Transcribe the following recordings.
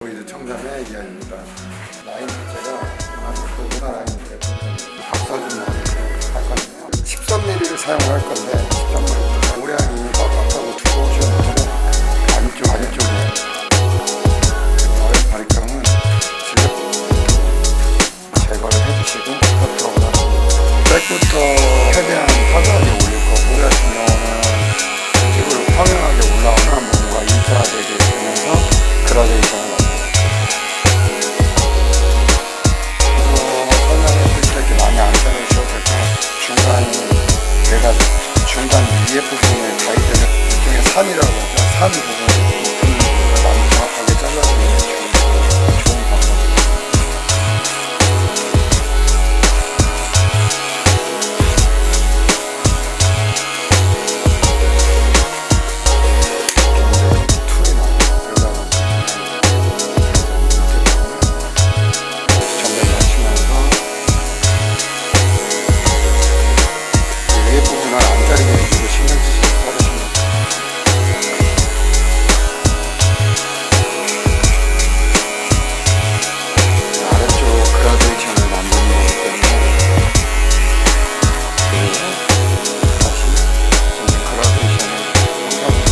청자매 이한입니다. 라인 자체가 누나 라인인데 박사준 라인 13mm를 사용할 건데 13mm 모양이 빡빡하고 두꺼우셔서 안쪽에 바리깡은 제거를 해주시고 커트하고 백부터 최대한 화사하게 올릴 거고 그 같은 경우는 피부를 평평하게 올라오는 몸과 인사되게 되면서 그라데이션을 중간 위에 부분에 가이드는 일종의 산이라고 하죠. 산 부분을 많이 정확하게 잘라주는 게 좋은 방법입니다. 툴이 나와요. 그러다가 정면 맞추면서 위에 부분을 안 자르게 해주고 신경 쓰시고 자르시면 아래쪽 그라데이션을 만드는 거기 때문에 다시 그라데이션을 생각합니다.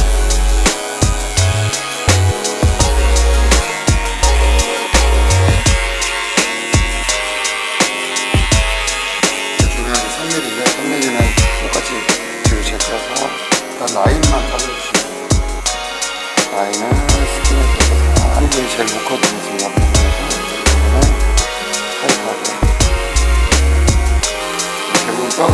중요한 게 3mm인데 3mm는 똑같이 뒤로 제껴서 일단 라인만 잡아주시면 돼요. 라인은 스킨을 잡아서 한 부분이 제일 묶어두는 중간 부분에서 타이트하게 대부분 뼈가